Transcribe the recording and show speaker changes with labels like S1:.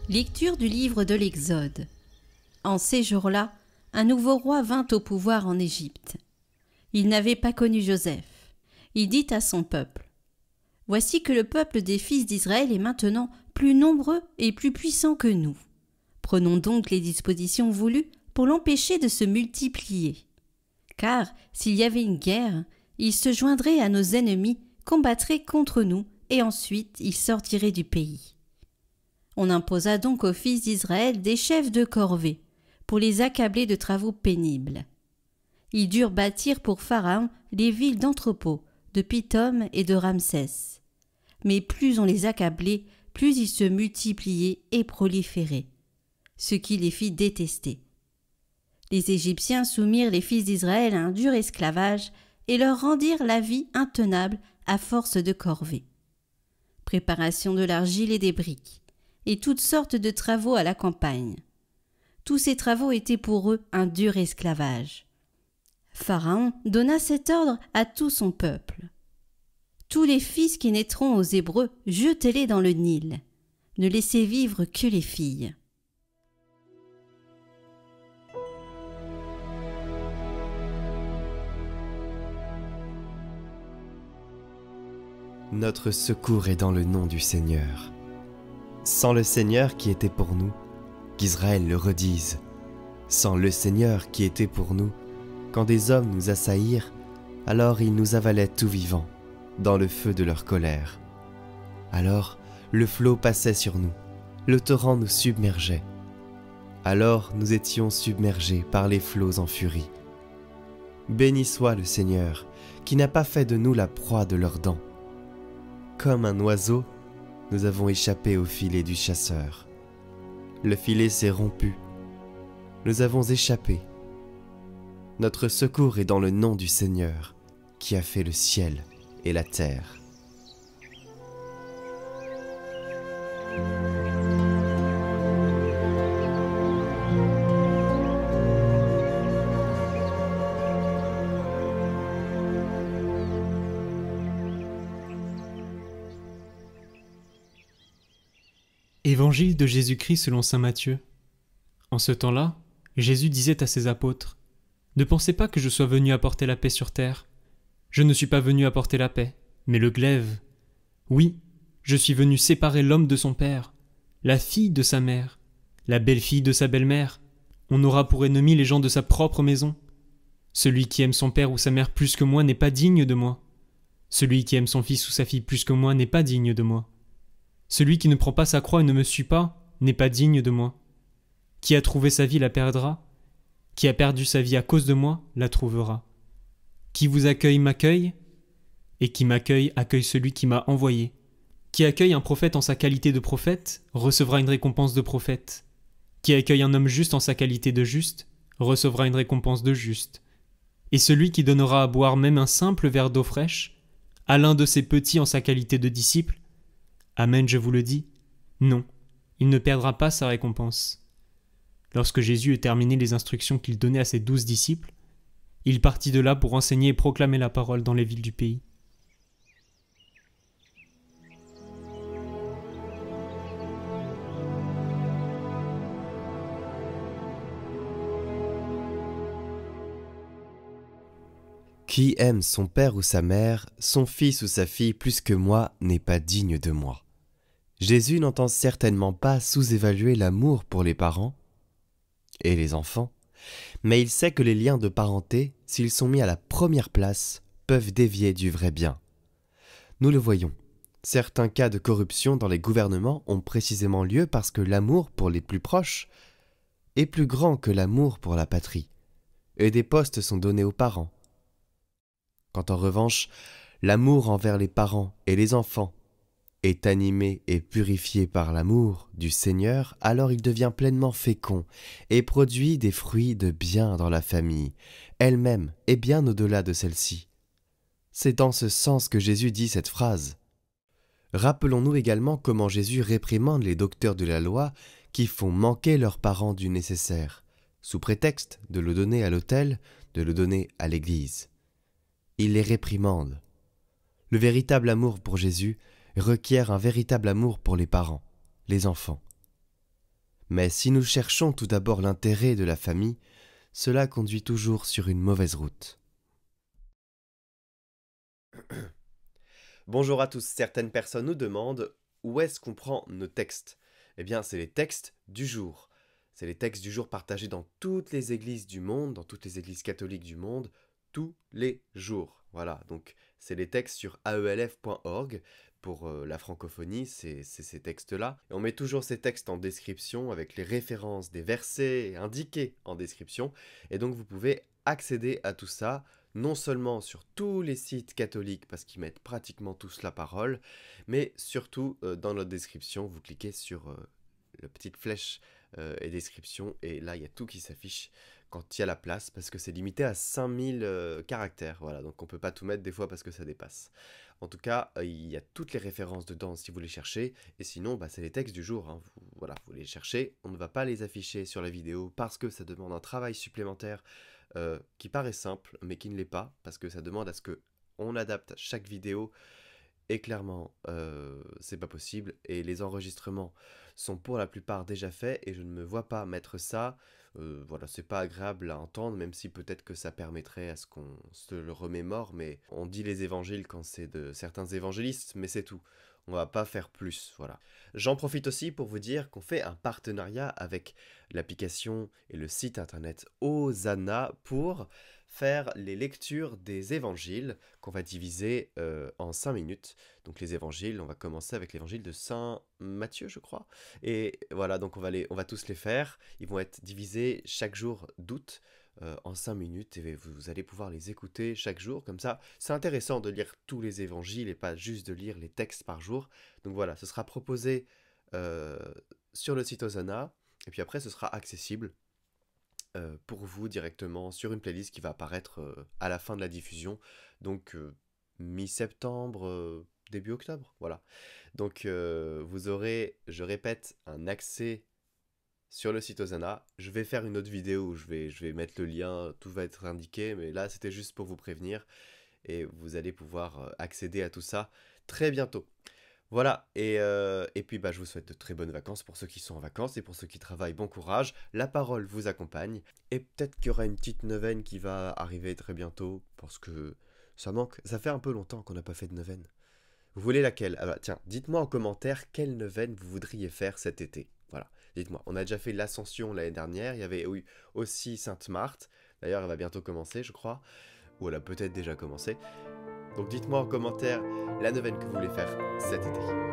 S1: Lecture du livre de l'Exode. En ces jours-là, un nouveau roi vint au pouvoir en Égypte. Il n'avait pas connu Joseph. Il dit à son peuple : « Voici que le peuple des fils d'Israël est maintenant plus nombreux et plus puissant que nous. Prenons donc les dispositions voulues pour l'empêcher de se multiplier. Car s'il y avait une guerre, il se joindrait à nos ennemis, combattrait contre nous, et ensuite il sortirait du pays. » On imposa donc aux fils d'Israël des chefs de corvée, pour les accabler de travaux pénibles. Ils durent bâtir pour Pharaon les villes d'entrepôts, de Pithom et de Ramsès. Mais plus on les accablait, plus ils se multipliaient et proliféraient, ce qui les fit détester. Les Égyptiens soumirent les fils d'Israël à un dur esclavage et leur rendirent la vie intenable à force de corvées. Préparation de l'argile et des briques, et toutes sortes de travaux à la campagne. Tous ces travaux étaient pour eux un dur esclavage. Pharaon donna cet ordre à tout son peuple. Tous les fils qui naîtront aux Hébreux, jetez-les dans le Nil. Ne laissez vivre que les filles.
S2: Notre secours est dans le nom du Seigneur. Sans le Seigneur qui était pour nous, qu'Israël le redise. Sans le Seigneur qui était pour nous, quand des hommes nous assaillirent, alors ils nous avalaient tout vivants, dans le feu de leur colère. Alors le flot passait sur nous, le torrent nous submergeait. Alors nous étions submergés par les flots en furie. Béni soit le Seigneur, qui n'a pas fait de nous la proie de leurs dents. Comme un oiseau, nous avons échappé au filet du chasseur. Le filet s'est rompu. Nous avons échappé. Notre secours est dans le nom du Seigneur, qui a fait le ciel et la terre.
S3: Évangile de Jésus-Christ selon saint Matthieu. En ce temps-là, Jésus disait à ses apôtres : « Ne pensez pas que je sois venu apporter la paix sur terre. Je ne suis pas venu apporter la paix, mais le glaive. Oui, je suis venu séparer l'homme de son père, la fille de sa mère, la belle-fille de sa belle-mère. On aura pour ennemis les gens de sa propre maison. Celui qui aime son père ou sa mère plus que moi n'est pas digne de moi. Celui qui aime son fils ou sa fille plus que moi n'est pas digne de moi. Celui qui ne prend pas sa croix et ne me suit pas n'est pas digne de moi. Qui a trouvé sa vie la perdra. Qui a perdu sa vie à cause de moi la trouvera. Qui vous accueille m'accueille, et qui m'accueille accueille celui qui m'a envoyé. Qui accueille un prophète en sa qualité de prophète recevra une récompense de prophète. Qui accueille un homme juste en sa qualité de juste recevra une récompense de juste. Et celui qui donnera à boire même un simple verre d'eau fraîche à l'un de ses petits en sa qualité de disciple, amen, je vous le dis, non, il ne perdra pas sa récompense. » Lorsque Jésus eut terminé les instructions qu'il donnait à ses 12 disciples, il partit de là pour enseigner et proclamer la parole dans les villes du pays.
S2: Qui aime son père ou sa mère, son fils ou sa fille plus que moi n'est pas digne de moi. Jésus n'entend certainement pas sous-évaluer l'amour pour les parents et les enfants, mais il sait que les liens de parenté, s'ils sont mis à la première place, peuvent dévier du vrai bien. Nous le voyons, certains cas de corruption dans les gouvernements ont précisément lieu parce que l'amour pour les plus proches est plus grand que l'amour pour la patrie, et des postes sont donnés aux parents. Quand en revanche, l'amour envers les parents et les enfants est animé et purifié par l'amour du Seigneur, alors il devient pleinement fécond et produit des fruits de bien dans la famille, elle-même et bien au-delà de celle-ci. C'est dans ce sens que Jésus dit cette phrase. Rappelons-nous également comment Jésus réprimande les docteurs de la loi qui font manquer leurs parents du nécessaire, sous prétexte de le donner à l'autel, de le donner à l'Église. Il les réprimande. Le véritable amour pour Jésus requiert un véritable amour pour les parents, les enfants. Mais si nous cherchons tout d'abord l'intérêt de la famille, cela conduit toujours sur une mauvaise route. Bonjour à tous, certaines personnes nous demandent où est-ce qu'on prend nos textes. Eh bien, c'est les textes du jour. C'est les textes du jour partagés dans toutes les églises du monde, dans toutes les églises catholiques du monde, tous les jours. Voilà, donc c'est les textes sur aelf.org. Pour la francophonie, c'est ces textes-là. Et on met toujours ces textes en description avec les références des versets indiqués en description. Et donc vous pouvez accéder à tout ça, non seulement sur tous les sites catholiques, parce qu'ils mettent pratiquement tous la parole, mais surtout dans notre description, vous cliquez sur la petite flèche et description, et là il y a tout qui s'affiche quand il y a la place, parce que c'est limité à 5000 caractères, voilà, donc on peut pas tout mettre des fois parce que ça dépasse. En tout cas, il y a toutes les références dedans si vous les cherchez, et sinon, c'est les textes du jour, hein. Voilà, vous les cherchez, on ne va pas les afficher sur la vidéo, parce que ça demande un travail supplémentaire qui paraît simple, mais qui ne l'est pas, parce que ça demande à ce qu'on adapte chaque vidéo, et clairement, c'est pas possible, et les enregistrements sont pour la plupart déjà faits, et je ne me vois pas mettre ça. Voilà, c'est pas agréable à entendre, même si peut-être que ça permettrait à ce qu'on se le remémore, mais on dit les évangiles quand c'est de certains évangélistes, mais c'est tout. On va pas faire plus, voilà. J'en profite aussi pour vous dire qu'on fait un partenariat avec l'application et le site internet Hosanna pour faire les lectures des évangiles qu'on va diviser en 5 minutes. Donc les évangiles, on va commencer avec l'évangile de Saint Matthieu, je crois. Et voilà, donc on va tous les faire. Ils vont être divisés chaque jour d'août en 5 minutes et vous allez pouvoir les écouter chaque jour. Comme ça, c'est intéressant de lire tous les évangiles et pas juste de lire les textes par jour. Donc voilà, ce sera proposé sur le site Hosanna. Et puis après, ce sera accessible pour vous directement sur une playlist qui va apparaître à la fin de la diffusion, donc mi-septembre, début octobre, voilà. Donc vous aurez, je répète, un accès sur le site Hosanna. Je vais faire une autre vidéo où je vais mettre le lien, tout va être indiqué, mais là c'était juste pour vous prévenir, et vous allez pouvoir accéder à tout ça très bientôt. Voilà, et puis je vous souhaite de très bonnes vacances pour ceux qui sont en vacances, et pour ceux qui travaillent, bon courage, la parole vous accompagne, et peut-être qu'il y aura une petite neuvaine qui va arriver très bientôt, parce que ça manque, ça fait un peu longtemps qu'on n'a pas fait de neuvaine. Vous voulez laquelle? Ah tiens, dites-moi en commentaire quelle neuvaine vous voudriez faire cet été, voilà, dites-moi. On a déjà fait l'Ascension l'année dernière, il y avait aussi Sainte-Marthe, d'ailleurs elle va bientôt commencer je crois, ou elle a peut-être déjà commencé. Donc dites-moi en commentaire la neuvaine que vous voulez faire cet été.